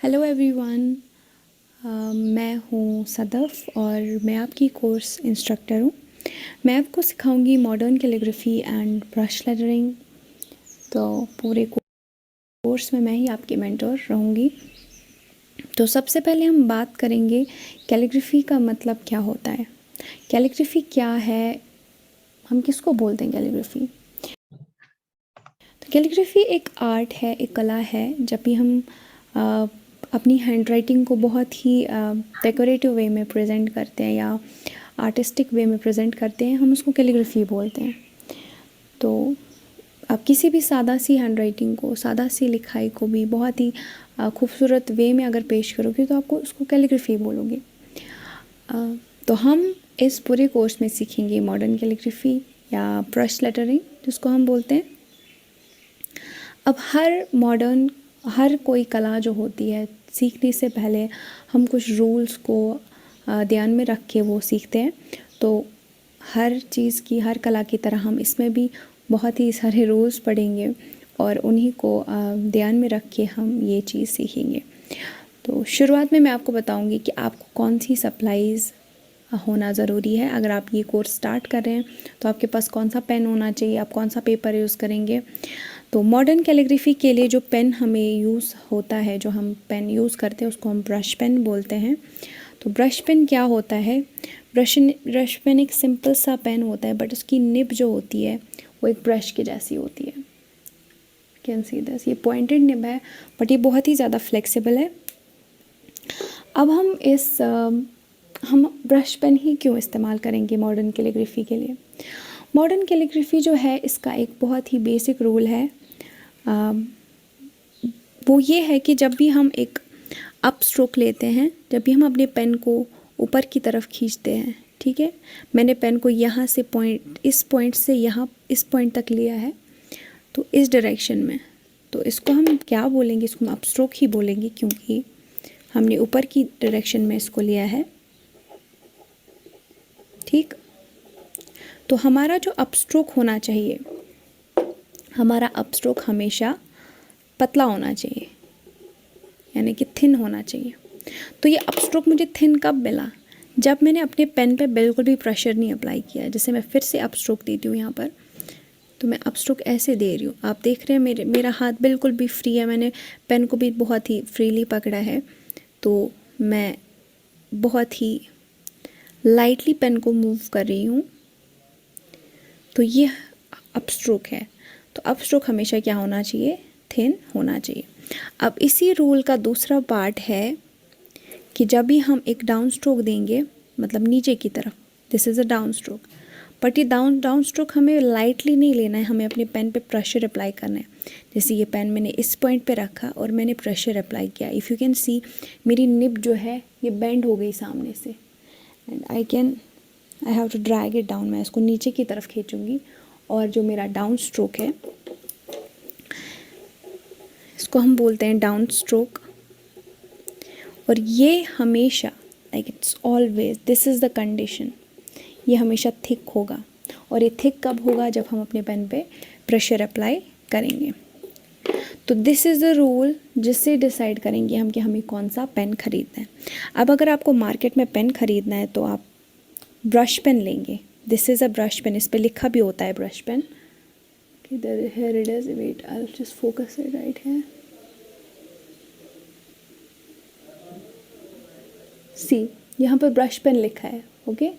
Hello everyone, मैं हूँ सदफ़ और मैं आपकी कोर्स इंस्ट्रक्टर हूँ। मैं आपको सिखाऊंगी modern calligraphy and brush lettering. तो पूरे कोर्स में मैं ही आपकी मेंटर रहूँगी। तो सबसे पहले हम बात करेंगे कैलीग्राफी का मतलब क्या होता है। कैलीग्राफी क्या है, हम किसको बोलते हैं कैलीग्राफी। तो कैलीग्राफी एक आर्ट है, एक कला है। जब भी हम अपनी हैंडराइटिंग को बहुत ही डेकोरेटिव वे में प्रेजेंट करते हैं या आर्टिस्टिक वे में प्रेजेंट करते हैं, हम उसको कैलीग्राफी बोलते हैं। तो आप किसी भी सादा सी हैंडराइटिंग को, सादा सी लिखाई को भी बहुत ही खूबसूरत वे में अगर पेश करोगे तो आपको उसको कैलीग्राफी बोलोगे। तो हम इस पूरे कोर्स में सीखेंगे मॉडर्न कैलीग्राफी या ब्रश लेटरिंग जिसको हम बोलते हैं। अब हर कोई कला जो होती है, सीखने से पहले हम कुछ रूल्स को ध्यान में रख के वो सीखते हैं। तो हर चीज़ की, हर कला की तरह हम इसमें भी बहुत ही सारे रूल्स पढ़ेंगे और उन्हीं को ध्यान में रख के हम ये चीज़ सीखेंगे। तो शुरुआत में मैं आपको बताऊंगी कि आपको कौन सी सप्लाईज़ होना ज़रूरी है। अगर आप ये कोर्स स्टार्ट कर रहे हैं तो आपके पास कौन सा पेन होना चाहिए, आप कौन सा पेपर यूज़ करेंगे। तो मॉडर्न कैलीग्राफी के लिए जो पेन हमें यूज़ होता है, जो हम पेन यूज़ करते हैं उसको हम ब्रश पेन बोलते हैं। तो ब्रश पेन क्या होता है? ब्रश पेन एक सिंपल सा पेन होता है, बट उसकी निब जो होती है वो एक ब्रश के जैसी होती है। कैन सी दिस, ये पॉइंटेड निब है बट ये बहुत ही ज़्यादा फ्लेक्सिबल है। अब हम ब्रश पेन ही क्यों इस्तेमाल करेंगे मॉडर्न कैलीग्राफी के लिए। मॉडर्न कैलीग्राफी जो है इसका एक बहुत ही बेसिक रूल है। वो ये है कि जब भी हम एक अप स्ट्रोक लेते हैं, जब भी हम अपने पेन को ऊपर की तरफ खींचते हैं, ठीक है, मैंने पेन को यहाँ से इस पॉइंट से यहाँ इस पॉइंट तक लिया है, तो इस डायरेक्शन में, तो इसको हम क्या बोलेंगे, इसको हम अप स्ट्रोक ही बोलेंगे क्योंकि हमने ऊपर की डायरेक्शन में इसको लिया है। ठीक, तो हमारा जो अप स्ट्रोक होना चाहिए, हमारा अप स्ट्रोक हमेशा पतला होना चाहिए, यानी कि थिन होना चाहिए। तो ये अप स्ट्रोक मुझे थिन कब मिला? जब मैंने अपने पेन पे बिल्कुल भी प्रेशर नहीं अप्लाई किया। जैसे मैं फिर से अप स्ट्रोक देती हूँ यहाँ पर, तो मैं अप स्ट्रोक ऐसे दे रही हूँ, आप देख रहे हैं मेरा हाथ बिल्कुल भी फ्री है, मैंने पेन को भी बहुत ही फ्रीली पकड़ा है। तो मैं बहुत ही लाइटली पेन को मूव कर रही हूँ। तो ये अप स्ट्रोक है। तो अप स्ट्रोक हमेशा क्या होना चाहिए? थिन होना चाहिए। अब इसी रूल का दूसरा पार्ट है कि जब भी हम एक डाउन स्ट्रोक देंगे, मतलब नीचे की तरफ, this is a down stroke, but ये डाउन स्ट्रोक हमें लाइटली नहीं लेना है, हमें अपने पेन पे प्रेशर अप्लाई करना है। जैसे ये पेन मैंने इस पॉइंट पे रखा और मैंने प्रेशर अप्लाई किया, इफ़ यू कैन सी मेरी निब जो है ये बेंड हो गई सामने से, and I have to drag it down. मैं इसको नीचे की तरफ खींचूँगी और जो मेरा डाउन स्ट्रोक है इसको हम बोलते हैं डाउन स्ट्रोक। और ये हमेशा, like it's always, this is the condition, ये हमेशा थिक होगा। और ये थिक कब होगा? जब हम अपने पेन पे प्रेशर अप्लाई करेंगे। तो दिस इज़ द रूल जिससे डिसाइड करेंगे हम कि हमें कौन सा पेन खरीदना है। अब अगर आपको मार्केट में पेन खरीदना है तो आप ब्रश पेन लेंगे। This is a brush pen, इस पर लिखा भी होता है ब्रश पेन। किधर, here it is, wait I will just focus it right here. See, यहाँ पर ब्रश पेन लिखा है, ओके।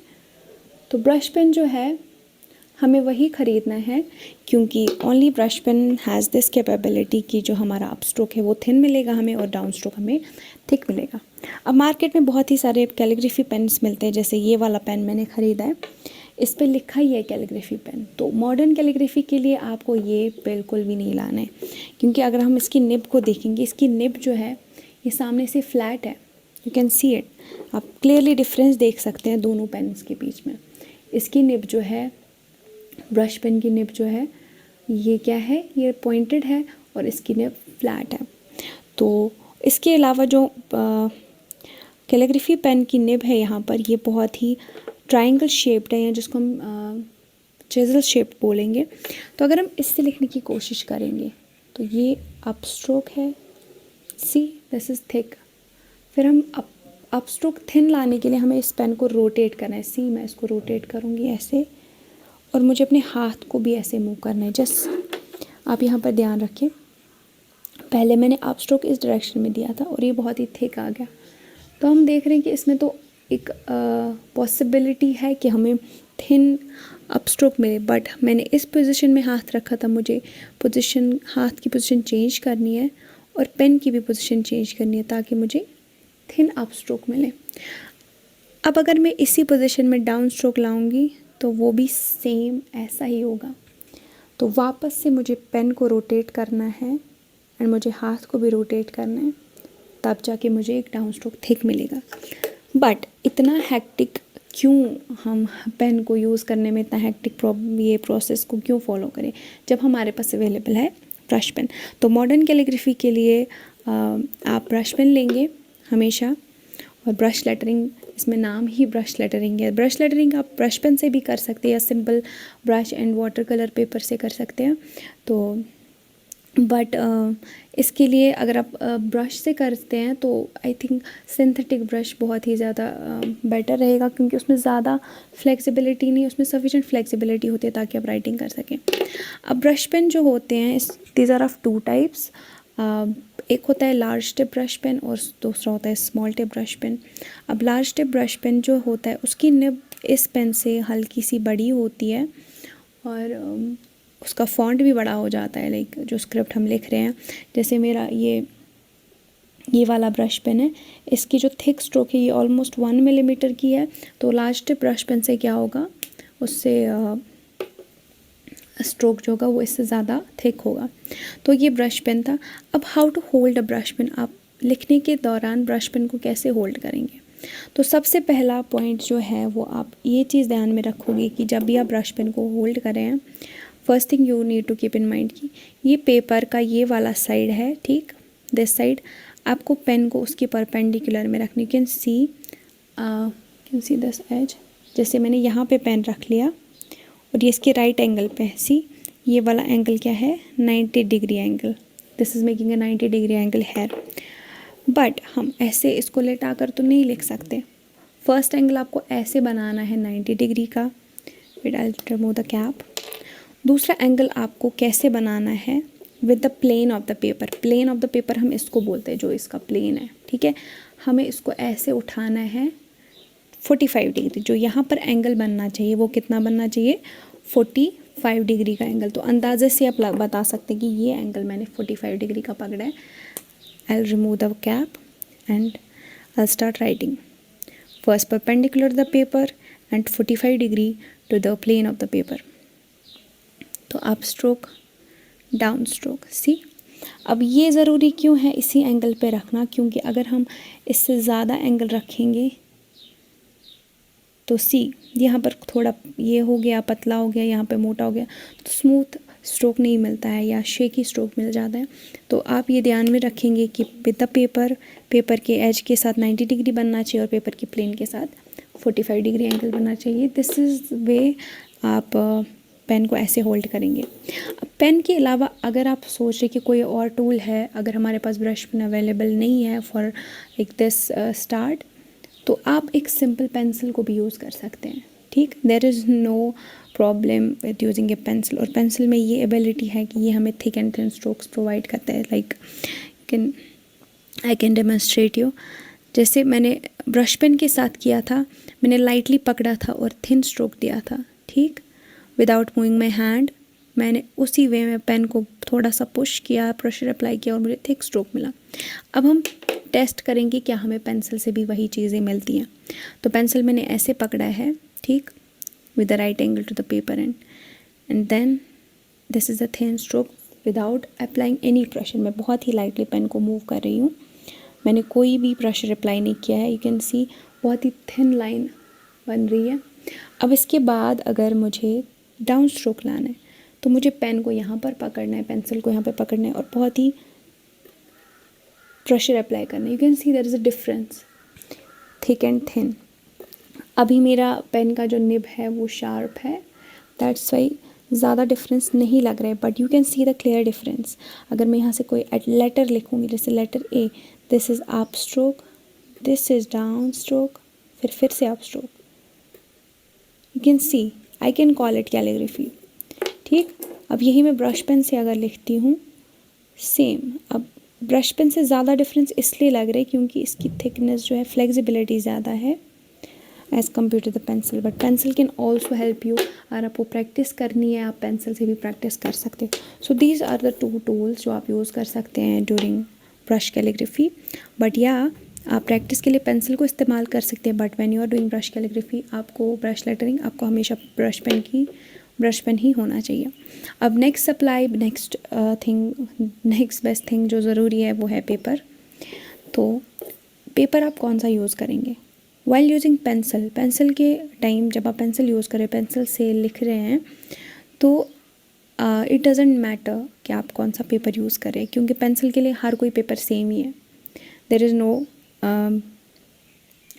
तो ब्रश पेन जो है हमें वही ख़रीदना है क्योंकि only brush pen has this capability कि जो हमारा अप स्ट्रोक है वो थिन मिलेगा हमें और डाउन स्ट्रोक हमें थिक मिलेगा। अब मार्केट में बहुत ही सारे कैलीग्राफी पेन्स मिलते हैं, जैसे ये वाला पेन मैंने ख़रीदा है, इस पे लिखा ही है कैलीग्राफी पेन। तो मॉडर्न कैलीग्राफी के लिए आपको ये बिल्कुल भी नहीं लाना है, क्योंकि अगर हम इसकी निब को देखेंगे, इसकी निब जो है ये सामने से फ्लैट है, यू कैन सी इट, आप क्लियरली डिफरेंस देख सकते हैं दोनों पेन्स के बीच में। इसकी निब जो है, ब्रश पेन की निब जो है ये क्या है, ये पॉइंटेड है और इसकी निब फ्लैट है। तो इसके अलावा जो कैलीग्राफी पेन की निब है यहाँ पर, ये बहुत ही ट्रायंगल शेप्ड है, या जिसको हम चिज़ल शेप बोलेंगे। तो अगर हम इससे लिखने की कोशिश करेंगे तो ये अप स्ट्रोक है, सी दिस इज़ थिक। फिर हम अप स्ट्रोक थिन लाने के लिए हमें इस पेन को रोटेट करना है, सी मैं इसको रोटेट करूँगी ऐसे, और मुझे अपने हाथ को भी ऐसे मूव करना है। जस्ट आप यहाँ पर ध्यान रखें, पहले मैंने अप स्ट्रोक इस डायरेक्शन में दिया था और ये बहुत ही थिक आ गया। तो हम देख रहे हैं कि इसमें तो एक पॉसिबिलिटी है कि हमें थिन अप स्ट्रोक मिले, बट मैंने इस पोजीशन में हाथ रखा था, मुझे हाथ की पोजीशन चेंज करनी है और पेन की भी पोजीशन चेंज करनी है ताकि मुझे थिन अप स्ट्रोक मिले। अब अगर मैं इसी पोजीशन में डाउन स्ट्रोक लाऊंगी तो वो भी सेम ऐसा ही होगा। तो वापस से मुझे पेन को रोटेट करना है एंड मुझे हाथ को भी रोटेट करना है, तब जाके मुझे एक डाउन स्ट्रोक थिक मिलेगा। बट इतना हैक्टिक क्यों हम पेन को यूज़ करने में इतना हैक्टिक ये प्रोसेस को क्यों फॉलो करें जब हमारे पास अवेलेबल है ब्रश पेन। तो मॉडर्न कैलीग्राफी के लिए आप ब्रश पेन लेंगे हमेशा, और ब्रश लेटरिंग, इसमें नाम ही ब्रश लेटरिंग है। ब्रश लेटरिंग आप ब्रश पेन से भी कर सकते हैं या simple brush and water colour paper से कर सकते हैं। तो बट इसके लिए अगर आप ब्रश से करते हैं तो आई थिंक सिंथेटिक ब्रश बहुत ही ज़्यादा बेटर रहेगा, क्योंकि उसमें ज़्यादा फ्लेक्सिबिलिटी नहीं, उसमें सफिशिएंट फ्लेक्सिबिलिटी होती है ताकि आप राइटिंग कर सकें। अब ब्रश पेन जो होते हैं these are of two types, एक होता है लार्ज टिप ब्रश पेन और दूसरा होता है स्मॉल टिप ब्रश पेन। अब लार्ज टिप ब्रश पेन जो होता है उसकी निब इस पेन से हल्की सी बड़ी होती है और उसका फॉन्ट भी बड़ा हो जाता है, लाइक जो स्क्रिप्ट हम लिख रहे हैं। जैसे मेरा ये वाला ब्रश पेन है, इसकी जो थिक स्ट्रोक है ये ऑलमोस्ट 1 मिलीमीटर की है। तो लार्ज टिप ब्रश पेन से क्या होगा, उससे स्ट्रोक जो होगा वो इससे ज़्यादा थिक होगा। तो ये ब्रश पेन था। अब how to hold a brush pen, आप लिखने के दौरान ब्रश पेन को कैसे होल्ड करेंगे। तो सबसे पहला पॉइंट जो है वो आप ये चीज़ ध्यान में रखोगे कि जब भी आप ब्रश पेन को होल्ड करें, first thing you need to keep in mind कि ये पेपर का ये वाला साइड है, ठीक, दिस साइड आपको पेन को उसके परपेंडिकुलर में रखनी। कैन सी दिस एज, जैसे मैंने यहाँ पे पेन रख लिया और ये इसके राइट एंगल पे है, सी ये वाला एंगल क्या है, 90 degree angle, this is making a 90 degree angle hair. But हम ऐसे इसको लेटा कर तो नहीं लिख सकते। फर्स्ट एंगल आपको ऐसे बनाना है 90 डिग्री का, with I remove the cap. दूसरा एंगल आपको कैसे बनाना है, with the plane of the paper. Plane of the paper हम इसको बोलते हैं, जो इसका प्लेन है, ठीक है। हमें इसको ऐसे उठाना है 45 डिग्री, जो यहाँ पर एंगल बनना चाहिए वो कितना बनना चाहिए, 45 डिग्री का एंगल। तो अंदाजे से आप बता सकते हैं कि ये एंगल मैंने 45 डिग्री का पकड़ा है। I will remove the cap and I start writing, first perpendicular the paper and 45 degree to the plane of the paper. तो up stroke, down stroke, see. अब ये ज़रूरी क्यों है इसी एंगल पे रखना, क्योंकि अगर हम इससे ज़्यादा एंगल रखेंगे तो सी यहाँ पर थोड़ा ये हो गया, पतला हो गया, यहाँ पे मोटा हो गया, तो स्मूथ स्ट्रोक नहीं मिलता है या शेकी स्ट्रोक मिल जाता है। तो आप ये ध्यान में रखेंगे कि विद द पेपर के एज के साथ 90 डिग्री बनना चाहिए और पेपर के प्लेन के साथ 45 डिग्री एंगल बनना चाहिए। दिस इज़ वे आप पेन को ऐसे होल्ड करेंगे। अब पेन के अलावा अगर आप सोच रहे कि कोई और टूल है, अगर हमारे पास ब्रश पेन अवेलेबल नहीं है फॉर लाइक दिस स्टार्ट, तो आप एक सिंपल पेंसिल को भी यूज़ कर सकते हैं, ठीक। There is no problem with using a pencil. और पेंसिल में ये एबिलिटी है कि ये हमें thick and thin strokes provide करता है। Like I can demonstrate you. जैसे मैंने ब्रश पेन के साथ किया था, मैंने लाइटली पकड़ा था और थिन स्ट्रोक दिया था, ठीक, विदाउट मूविंग माई हैंड। मैंने उसी वे में पेन को थोड़ा सा पुश किया, प्रेशर अप्लाई किया और मुझे थिक स्ट्रोक मिला। अब हम टेस्ट करेंगे क्या हमें पेंसिल से भी वही चीज़ें मिलती हैं। तो पेंसिल मैंने ऐसे पकड़ा है, ठीक, with the right angle to the paper end. And then this is a thin stroke without applying any pressure. मैं बहुत ही lightly पेन को मूव कर रही हूँ, मैंने कोई भी प्रेशर अप्लाई नहीं किया है. यू कैन सी बहुत ही थिन लाइन बन रही है. अब इसके बाद अगर मुझे डाउन स्ट्रोक लाना है तो मुझे पेन को यहाँ पर पकड़ना है, पेंसिल को यहाँ पर पकड़ना है और बहुत ही प्रेशर अप्लाई करना है. You can see there is a difference, thick and thin. अभी मेरा पेन का जो निब है वो शार्प है, दैट्स वाई ज़्यादा डिफरेंस नहीं लग रहा है, but you can see the clear difference. अगर मैं यहाँ से कोई लेटर लिखूँगी, जैसे letter A, this is up stroke, this is down stroke, फिर से up stroke. You can see I can call it calligraphy. ठीक, अब यही मैं ब्रश पेन से अगर लिखती हूँ सेम. अब ब्रश पेन से ज़्यादा डिफरेंस इसलिए लग रहा है क्योंकि इसकी थिकनेस जो है, फ्लेक्सिबिलिटी ज़्यादा है as compare to the pencil. But pencil can also help you. अगर आपको प्रैक्टिस करनी है आप पेंसिल से भी प्रैक्टिस कर सकते हो. So these are the 2 tools जो आप यूज़ कर सकते हैं ड्यूरिंग ब्रश कैलीग्राफी. बट या आप प्रैक्टिस के लिए पेंसिल को इस्तेमाल कर सकते हैं, but when you are doing brush calligraphy आपको ब्रश लेटरिंग आपको हमेशा ब्रश पेन ही होना चाहिए. अब next supply, next best thing जो ज़रूरी है वो है पेपर. तो पेपर आप कौन सा यूज़ करेंगे वाइल यूजिंग पेंसिल. पेंसिल के टाइम जब आप पेंसिल यूज़ करें, पेंसिल से लिख रहे हैं, तो इट डजेंट मैटर कि आप कौन सा पेपर यूज़ करें, क्योंकि पेंसिल के लिए हर कोई पेपर सेम ही है. There is no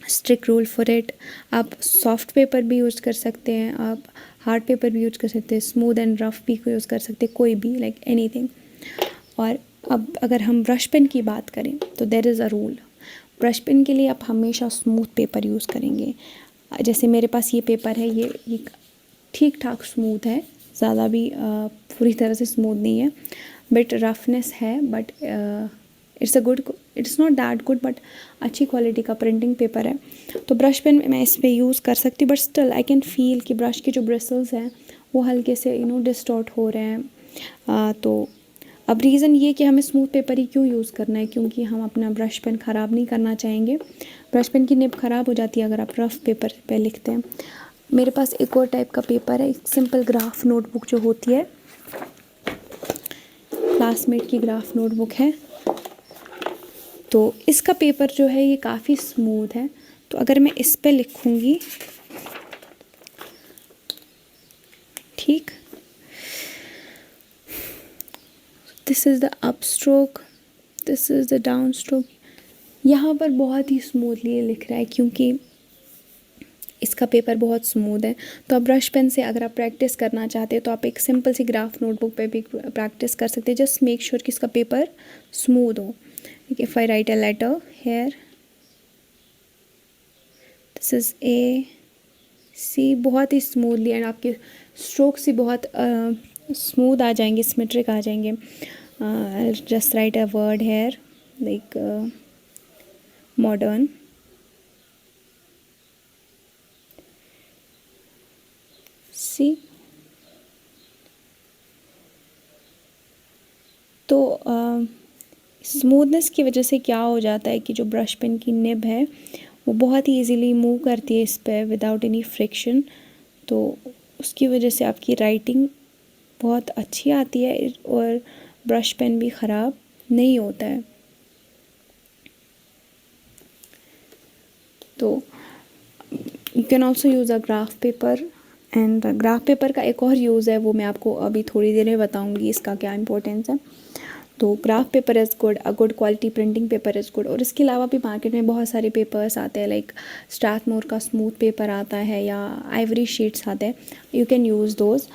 strict rule for it. आप सॉफ्ट पेपर भी यूज़ कर सकते हैं, आप हार्ड पेपर भी यूज़ कर सकते हैं, स्मूथ एंड रफ भी यूज़ कर सकते हैं, कोई भी, लाइक एनीथिंग. और अब अगर हम ब्रश पेन की बात करें तो there is a rule. Brush pen के लिए आप हमेशा स्मूथ पेपर यूज़ करेंगे. जैसे मेरे पास ये पेपर है, ये ठीक ठाक स्मूथ है, ज़्यादा भी पूरी तरह से स्मूथ नहीं है, बट रफनेस है. But it's not that good, but अच्छी क्वालिटी का प्रिंटिंग पेपर है. तो ब्रश पेन मैं इस पर यूज़ कर सकती हूँ, but still I can feel कि ब्रश के जो ब्रिसल्स हैं वो हल्के से डिस्टॉर्ट हो रहे हैं. तो अब रीज़न ये कि हमें स्मूथ पेपर ही क्यों यूज़ करना है, क्योंकि हम अपना ब्रश पेन ख़राब नहीं करना चाहेंगे. ब्रश पेन की निब ख़राब हो जाती है अगर आप रफ़ पेपर पे लिखते हैं. मेरे पास एक और टाइप का पेपर है, एक सिंपल ग्राफ नोटबुक जो होती है, क्लासमेट की ग्राफ नोटबुक है. तो इसका पेपर जो है ये काफ़ी स्मूथ है. तो अगर मैं इस पे लिखूँगी, ठीक, this is the up stroke, this is the down stroke. यहाँ पर बहुत ही स्मूथली ये लिख रहा है क्योंकि इसका पेपर बहुत स्मूथ है. तो आप ब्रश पेन से अगर आप प्रैक्टिस करना चाहते हैं तो आप एक सिंपल सी ग्राफ नोटबुक पे भी प्रैक्टिस कर सकते हैं. जस्ट मेक श्योर कि इसका पेपर स्मूथ हो. If I write a letter here, this is a C, बहुत ही स्मूथली, एंड आपके स्ट्रोक्स ही बहुत स्मूथ आ जाएंगे, सिमेट्रिक आ जाएंगे. Just write a word here like modern. See, तो स्मूथनेस की वजह से क्या हो जाता है कि जो ब्रश पेन की निब है वो बहुत ही इजीली मूव करती है इस पर विदाउट एनी फ्रिक्शन. तो उसकी वजह से आपकी राइटिंग बहुत अच्छी आती है और ब्रश पेन भी ख़राब नहीं होता है. तो you can also use a graph paper. And graph paper का एक और यूज़ है, वो मैं आपको अभी थोड़ी देर में बताऊंगी इसका क्या इंपॉर्टेंस है. तो graph paper is good, a good quality printing paper is good. और इसके अलावा भी मार्केट में बहुत सारे पेपर्स आते हैं, लाइक स्ट्रैथमोर का स्मूथ पेपर आता है या आइवरी शीट्स आते हैं. You can use those.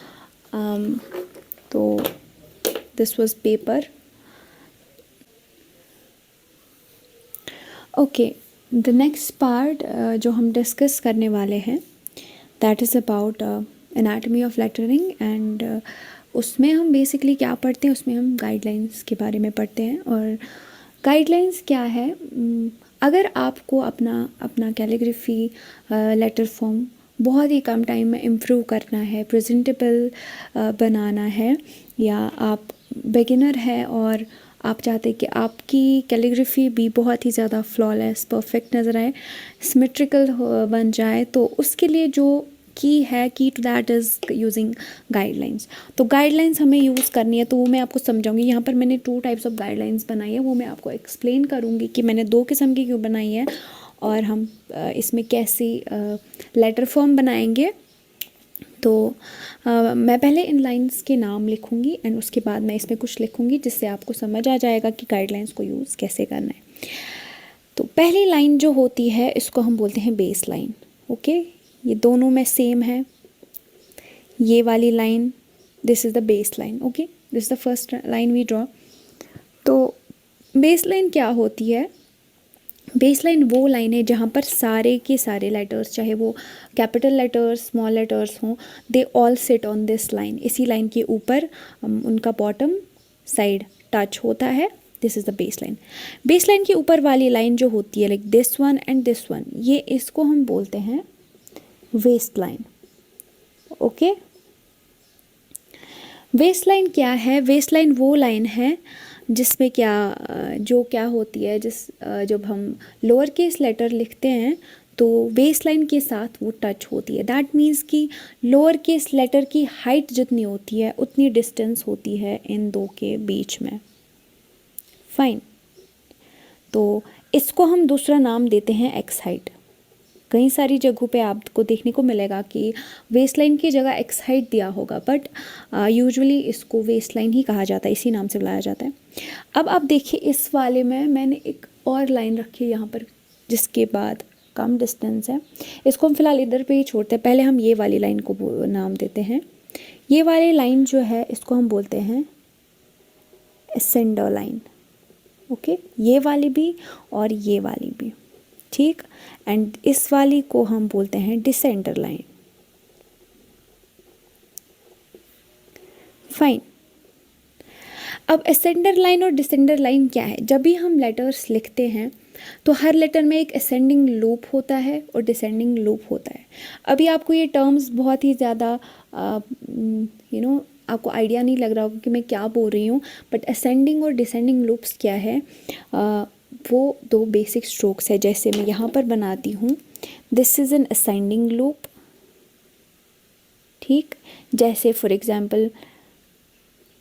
तो this was paper. Okay, the next part जो हम डिस्कस करने वाले हैं that is about anatomy of lettering. And उसमें हम बेसिकली क्या पढ़ते हैं, उसमें हम गाइडलाइंस के बारे में पढ़ते हैं. और गाइडलाइंस क्या है, अगर आपको अपना कैलीग्राफी लेटर फॉर्म बहुत ही कम टाइम में इम्प्रूव करना है, प्रेजेंटेबल बनाना है, या आप बिगिनर है और आप चाहते हैं कि आपकी कैलीग्राफी भी बहुत ही ज़्यादा फ्लॉलेस परफेक्ट नज़र आए, सिमेट्रिकल बन जाए, तो उसके लिए जो key to that is using guidelines. तो गाइडलाइंस हमें यूज़ करनी है, तो वो मैं आपको समझाऊंगी। यहाँ पर मैंने 2 टाइप्स ऑफ गाइडलाइंस बनाई है, वो मैं आपको एक्सप्लेन करूँगी कि मैंने 2 किस्म की क्यों बनाई है और हम इसमें कैसी लेटर फॉर्म बनाएंगे। तो मैं पहले इन लाइंस के नाम लिखूँगी एंड उसके बाद मैं इसमें कुछ लिखूँगी जिससे आपको समझ आ जाएगा कि गाइडलाइंस को यूज़ कैसे करना है। तो पहली लाइन जो होती है इसको हम बोलते हैं बेस लाइन। ओके, ये दोनों में सेम है। ये वाली line, this is the base line. Okay, this is the first line we draw. तो बेस लाइन क्या होती है? बेस लाइन वो लाइन है जहाँ पर सारे के सारे लेटर्स, चाहे वो कैपिटल लेटर्स स्मॉल लेटर्स हों, they all sit on this line. इसी लाइन के ऊपर उनका बॉटम साइड टच होता है। This is the base line. Base line के ऊपर वाली लाइन जो होती है like this one and this one, ये इसको हम बोलते हैं waist line. Okay, waist line क्या है? वेस्ट लाइन वो लाइन है जिसमें क्या होती है, जब हम लोअर केस लेटर लिखते हैं तो वेस्ट लाइन के साथ वो टच होती है। दैट मीन्स कि लोअर केस लेटर की हाइट जितनी होती है उतनी डिस्टेंस होती है इन दो के बीच में। फाइन, तो इसको हम दूसरा नाम देते हैं एक्स हाइट। कई सारी जगहों पे आपको देखने को मिलेगा कि वेस्ट लाइन की जगह एक्स हाइट दिया होगा, बट यूजुअली इसको वेस्ट लाइन ही कहा जाता है, इसी नाम से बुलाया जाता है। अब आप देखिए इस वाले में मैंने एक और लाइन रखी है यहाँ पर जिसके बाद कम डिस्टेंस है। इसको हम फिलहाल इधर पे ही छोड़ते हैं। पहले हम ये वाली लाइन को नाम देते हैं। ये वाली लाइन जो है इसको हम बोलते हैं एसेंडर लाइन। ओके, ये वाली भी और ये वाली भी, ठीक। एंड इस वाली को हम बोलते हैं डिसेंडर लाइन। फाइन, अब असेंडर लाइन और डिसेंडर लाइन क्या है? जब भी हम लेटर्स लिखते हैं तो हर लेटर में एक असेंडिंग लूप होता है और डिसेंडिंग लूप होता है। अभी आपको ये टर्म्स बहुत ही ज़्यादा आपको आइडिया नहीं लग रहा होगा कि मैं क्या बोल रही हूँ, बट असेंडिंग और डिसेंडिंग लूप्स क्या है? वो 2 बेसिक स्ट्रोक्स है। जैसे मैं यहाँ पर बनाती हूँ, this is an ascending loop, ठीक। जैसे फॉर एग्जांपल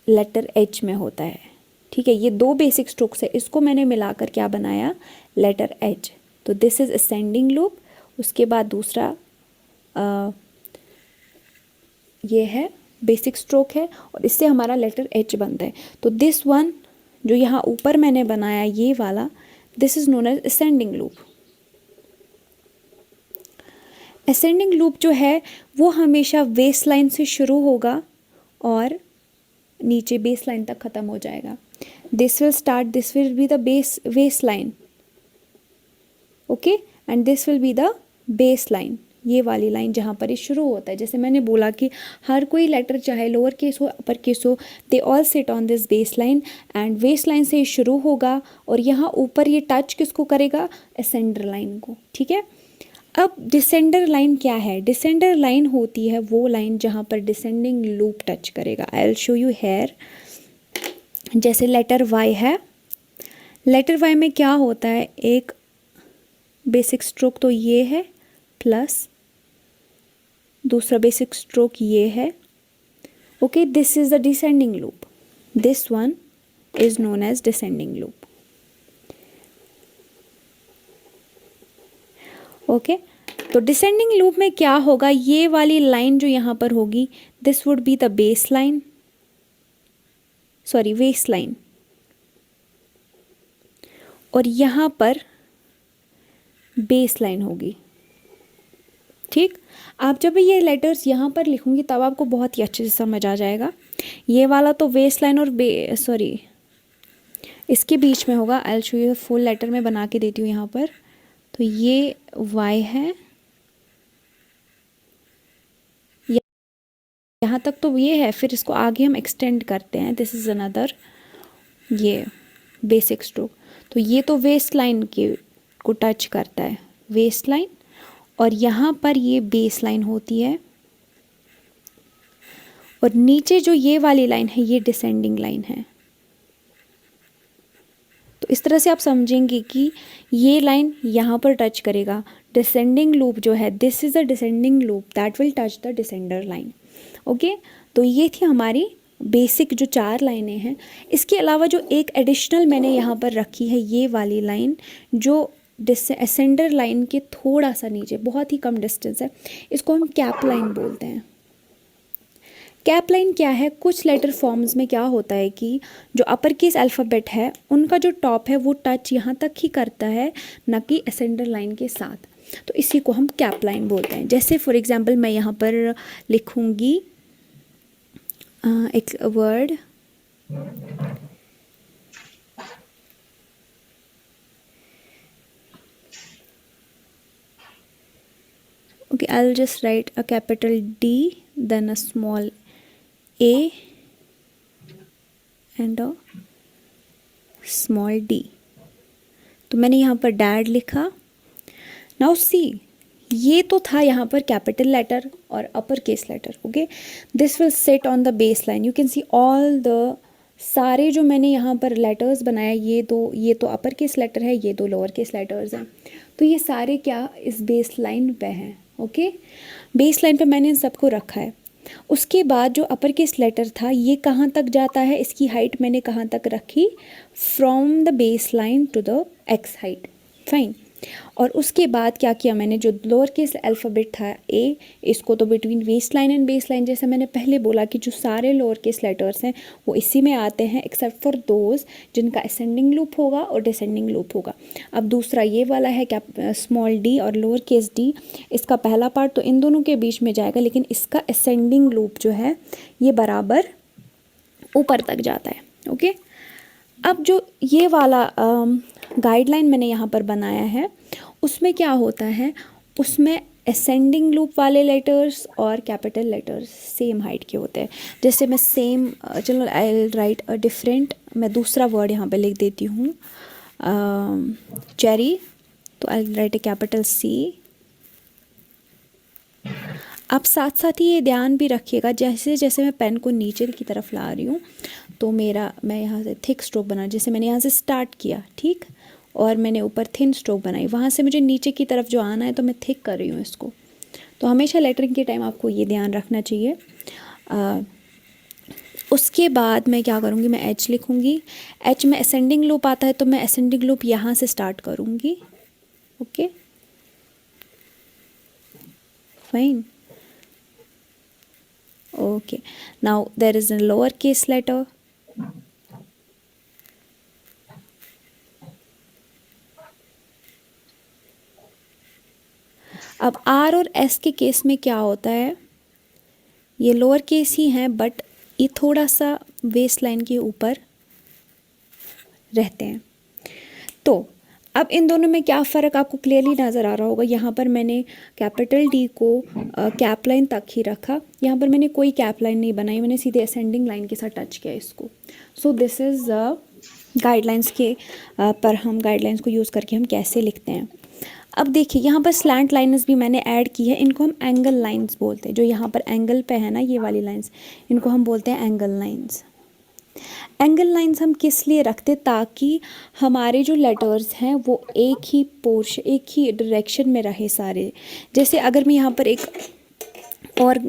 लेटर एच में होता है, ठीक है। ये 2 बेसिक स्ट्रोक्स है, इसको मैंने मिलाकर क्या बनाया? Letter H. तो दिस इज़ असेंडिंग लूप। उसके बाद दूसरा ये है बेसिक स्ट्रोक है और इससे हमारा लेटर एच बनता है। तो दिस वन जो यहाँ ऊपर मैंने बनाया ये वाला, this is known as ascending loop. Ascending loop जो है वो हमेशा बेस लाइन से शुरू होगा और नीचे बेस लाइन तक ख़त्म हो जाएगा। This will be the base line, okay, and this will be the base line. ये वाली लाइन जहाँ पर ये शुरू होता है, जैसे मैंने बोला कि हर कोई लेटर चाहे लोअर केस हो अपर केस हो, दे all sit on this base line and base line से शुरू होगा और यहाँ ऊपर ये टच किसको करेगा? असेंडर लाइन को, ठीक है। अब डिसेंडर लाइन क्या है? डिसेंडर लाइन होती है वो लाइन जहाँ पर डिसेंडिंग लूप टच करेगा। I will show you here. जैसे लेटर वाई है, लेटर वाई में क्या होता है? एक बेसिक स्ट्रोक तो ये है प्लस दूसरा बेसिक स्ट्रोक ये है, okay. This is the descending loop, this one is known as descending loop, okay. तो डिसेंडिंग लूप में क्या होगा? ये वाली लाइन जो यहाँ पर होगी, this would be the base line, sorry वेस लाइन, और यहाँ पर बेस लाइन होगी, ठीक। आप जब ये लेटर्स यहाँ पर लिखूंगी तब आपको बहुत ही अच्छे से समझ आ जाएगा। ये वाला तो वेस्ट लाइन और इसके बीच में होगा। I will show you full letter में बना के देती हूँ यहाँ पर। तो ये वाई है, यहाँ तक तो ये है, फिर इसको आगे हम एक्सटेंड करते हैं। दिस इज़ अनदर ये बेसिक स्ट्रोक। तो ये तो वेस्ट लाइन को टच करता है, वेस्ट लाइन, और यहाँ पर ये बेस लाइन होती है और नीचे जो ये वाली लाइन है ये डिसेंडिंग लाइन है। तो इस तरह से आप समझेंगे कि ये लाइन यहाँ पर टच करेगा, डिसेंडिंग लूप जो है, this is a descending loop that will touch the descender line. Okay, तो ये थी हमारी बेसिक जो 4 लाइनें हैं। इसके अलावा जो एक एडिशनल मैंने यहाँ पर रखी है, ये वाली लाइन जो असेंडर लाइन के थोड़ा सा नीचे, बहुत ही कम डिस्टेंस है, इसको हम कैप लाइन बोलते हैं। कैप लाइन क्या है, कुछ लेटर फॉर्म्स में क्या होता है कि जो अपर केस अल्फ़ाबेट है उनका जो टॉप है वो टच यहाँ तक ही करता है, न कि असेंडर लाइन के साथ, तो इसी को हम कैप लाइन बोलते हैं। जैसे फॉर एग्जांपल मैं यहाँ पर लिखूँगी एक word, okay, I'll just write a capital D, then a small a and a small d। तो मैंने यहाँ पर डैड लिखा। नाउ सी, ये तो था यहाँ पर कैपिटल लेटर और upper case letter. Okay, this will sit on the base line. You can see all the सारे जो मैंने यहाँ पर लेटर्स बनाए, ये तो अपर केस लेटर है, ये 2 लोअर केस लेटर्स हैं, तो ये सारे क्या इस बेस लाइन पे हैं। ओके, बेस लाइन पे मैंने इन सबको रखा है। उसके बाद जो अपर केस लेटर था ये कहाँ तक जाता है, इसकी हाइट मैंने कहाँ तक रखी, from the base line to the x height. Fine. और उसके बाद क्या किया मैंने, जो लोअर केस अल्फ़ाबेट था ए, इसको तो between waist line and base line, जैसे मैंने पहले बोला कि जो सारे लोअर केस लेटर्स हैं वो इसी में आते हैं, एक्सेप्ट फॉर दोज जिनका असेंडिंग लूप होगा और डिसेंडिंग लूप होगा। अब दूसरा ये वाला है क्या, स्मॉल डी और लोअर केस डी, इसका पहला पार्ट तो इन दोनों के बीच में जाएगा, लेकिन इसका असेंडिंग लूप जो है ये बराबर ऊपर तक जाता है। ओके, अब जो ये वाला गाइडलाइन मैंने यहाँ पर बनाया है उसमें क्या होता है, उसमें असेंडिंग लूप वाले लेटर्स और कैपिटल लेटर्स सेम हाइट के होते हैं। जैसे मैं सेम, चलो आई विल राइट अ डिफरेंट, मैं दूसरा वर्ड यहाँ पे लिख देती हूँ चेरी, तो I will write a capital C. आप साथ साथ ही ये ध्यान भी रखिएगा, जैसे जैसे मैं पेन को नीचे की तरफ ला रही हूँ तो मैं यहाँ से थिक स्ट्रोक बना, जैसे मैंने यहाँ से स्टार्ट किया, ठीक, और मैंने ऊपर थिन स्ट्रोक बनाई, वहाँ से मुझे नीचे की तरफ जो आना है तो मैं थिक कर रही हूँ इसको। तो हमेशा लेटरिंग के टाइम आपको ये ध्यान रखना चाहिए। उसके बाद मैं क्या करूँगी, मैं एच लिखूँगी। एच में असेंडिंग लूप आता है तो मैं असेंडिंग लूप यहाँ से स्टार्ट करूँगी। Okay, fine. Okay, now there is a lowercase letter. अब R और S के केस में क्या होता है, ये लोअर केस ही हैं बट ये थोड़ा सा वेस्ट लाइन के ऊपर रहते हैं। तो अब इन दोनों में क्या फ़र्क आपको क्लियरली नज़र आ रहा होगा। यहाँ पर मैंने कैपिटल डी को कैप लाइन तक ही रखा, यहाँ पर मैंने कोई कैप लाइन नहीं बनाई, मैंने सीधे असेंडिंग लाइन के साथ टच किया इसको। सो दिस इज़ गाइडलाइंस के पर हम गाइडलाइंस को यूज़ करके हम कैसे लिखते हैं। अब देखिए यहाँ पर स्लैंट लाइन्स भी मैंने ऐड की है, इनको हम एंगल लाइन्स बोलते हैं। जो यहाँ पर एंगल पे है ना ये वाली लाइन्स, इनको हम बोलते हैं एंगल लाइन्स। एंगल लाइन्स हम किस लिए रखते, ताकि हमारे जो लेटर्स हैं वो एक ही एक ही डायरेक्शन में रहे सारे। जैसे अगर मैं यहाँ पर एक और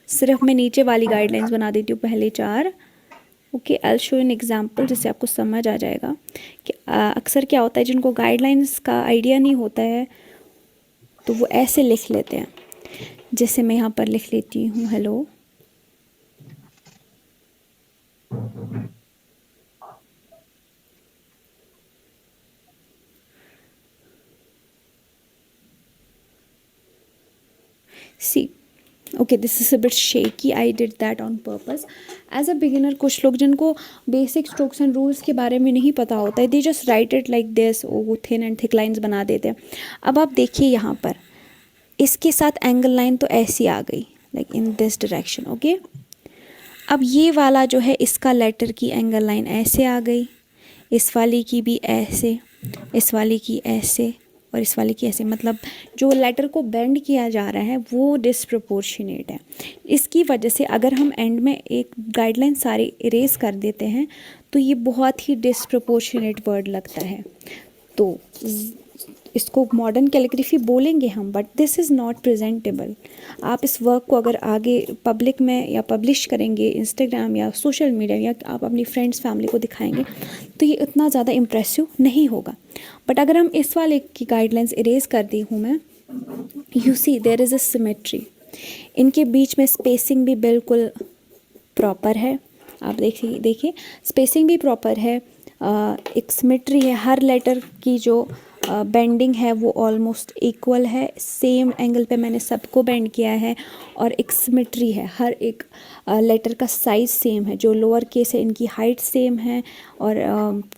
सिर्फ मैं नीचे वाली गाइडलाइंस बना देती हूँ, पहले 4। Okay, I will show an example जिससे आपको समझ आ जाएगा कि अक्सर क्या होता है, जिनको गाइडलाइंस का आइडिया नहीं होता है तो वो ऐसे लिख लेते हैं। जैसे मैं यहाँ पर लिख लेती हूँ hello, C. Okay, this is a bit shaky, I did that on purpose as a beginner. कुछ लोग जिनको बेसिक स्ट्रोक्स एंड रूल्स के बारे में नहीं पता होता है, they just right it like this, वो थिन एंड थिक लाइन्स बना देते हैं। अब आप देखिए यहाँ पर इसके साथ एंगल लाइन तो ऐसी आ गई, like in this direction. Okay, अब ये वाला जो है इसका लेटर की एंगल लाइन ऐसे आ गई, इस वाली की भी ऐसे, इस वाली की ऐसे और इस वाले की ऐसे, मतलब जो लेटर को बेंड किया जा रहा है वो डिसप्रोपोर्शनेट है। इसकी वजह से अगर हम एंड में एक गाइडलाइन सारे इरेज कर देते हैं तो ये बहुत ही डिसप्रोपोर्शनेट वर्ड लगता है। तो इसको मॉडर्न कैलीग्राफी बोलेंगे हम, but this is not presentable. आप इस वर्क को अगर आगे पब्लिक में या पब्लिश करेंगे इंस्टाग्राम या सोशल मीडिया, या आप अपनी फ्रेंड्स फैमिली को दिखाएंगे, तो ये इतना ज़्यादा इम्प्रेसिव नहीं होगा। बट अगर हम इस वाले की गाइडलाइंस इरेज कर दी हूँ मैं, you see there is a symmetry, इनके बीच में स्पेसिंग भी बिल्कुल प्रॉपर है। आप देखिए स्पेसिंग भी प्रॉपर है, एक सिमेट्री है, हर लेटर की जो बेंडिंग है वो ऑलमोस्ट इक्वल है, सेम एंगल पे मैंने सबको बेंड किया है, और एक सिमेट्री है, हर एक लेटर का साइज़ सेम है, जो लोअर केस है इनकी हाइट सेम है, और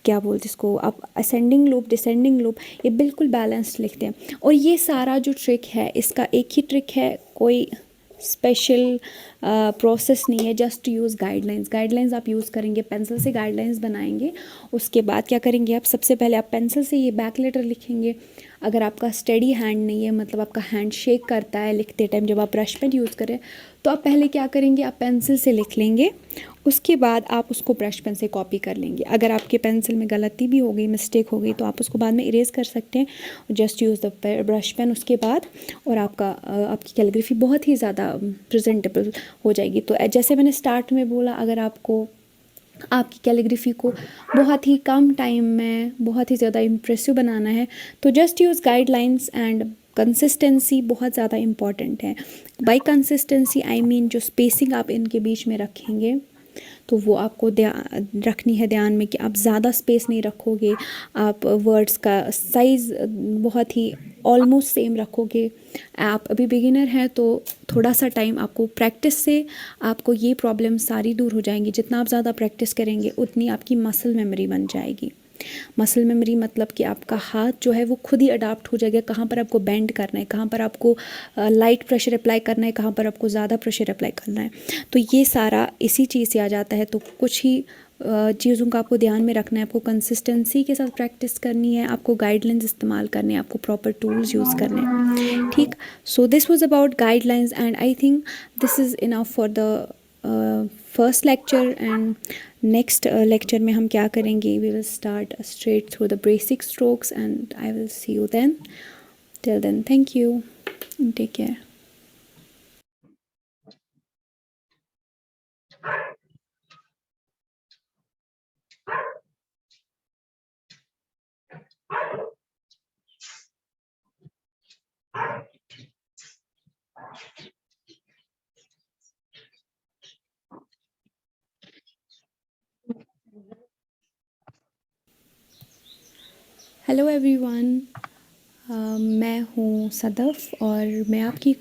क्या बोलते इसको आप, असेंडिंग लूप डिसेंडिंग लूप, ये बिल्कुल बैलेंस्ड लिखते हैं। और ये सारा जो ट्रिक है इसका एक ही ट्रिक है, कोई स्पेशल प्रोसेस नहीं है, जस्ट यूज़ गाइडलाइंस। गाइडलाइंस आप यूज़ करेंगे, पेंसिल से गाइडलाइंस बनाएंगे, उसके बाद क्या करेंगे आप, सबसे पहले आप पेंसिल से ये बैक लेटर लिखेंगे। अगर आपका स्टेडी हैंड नहीं है, मतलब आपका हैंड शेक करता है लिखते टाइम जब आप ब्रश पेन यूज़ करें, तो आप पहले क्या करेंगे, आप पेंसिल से लिख लेंगे, उसके बाद आप उसको ब्रश पेन से कॉपी कर लेंगे। अगर आपके पेंसिल में गलती भी हो गई, मिस्टेक हो गई, तो आप उसको बाद में इरेज कर सकते हैं, just use the brush pen उसके बाद, और आपकी कैलीग्राफी बहुत ही ज़्यादा प्रेजेंटेबल हो जाएगी। तो जैसे मैंने स्टार्ट में बोला, अगर आपको आपकी कैलीग्राफी को बहुत ही कम टाइम में बहुत ही ज़्यादा इम्प्रेसिव बनाना है, तो just use guidelines, and consistency बहुत ज़्यादा इम्पॉर्टेंट है। बाय कंसिस्टेंसी आई मीन जो स्पेसिंग आप इनके बीच में रखेंगे, तो वो आपको रखनी है ध्यान में कि आप ज़्यादा स्पेस नहीं रखोगे, आप वर्ड्स का साइज़ बहुत ही ऑलमोस्ट सेम रखोगे। आप अभी बिगिनर हैं तो थोड़ा सा टाइम आपको प्रैक्टिस से आपको ये प्रॉब्लम सारी दूर हो जाएंगी। जितना आप ज़्यादा प्रैक्टिस करेंगे उतनी आपकी मसल मेमोरी बन जाएगी। मसल मेमोरी मतलब कि आपका हाथ जो है वो खुद ही अडाप्ट हो जाएगा, कहाँ पर आपको बेंड करना है, कहाँ पर आपको लाइट प्रेशर अप्लाई करना है, कहाँ पर आपको ज़्यादा प्रेशर अप्लाई करना है। तो ये सारा इसी चीज़ से आ जाता है। तो कुछ ही चीज़ों का आपको ध्यान में रखना है, आपको कंसिस्टेंसी के साथ प्रैक्टिस करनी है, आपको गाइडलाइंस इस्तेमाल करने हैं, आपको प्रॉपर टूल्स यूज़ करने हैं, ठीक। So this was about guidelines, and I think this is enough for the first lecture. And next lecture में हम क्या करेंगे, we will start straight through the basic strokes, and I will see you then. Till then, thank you and take care. Hello everyone, मैं हूँ सदफ़, और मैं आपकी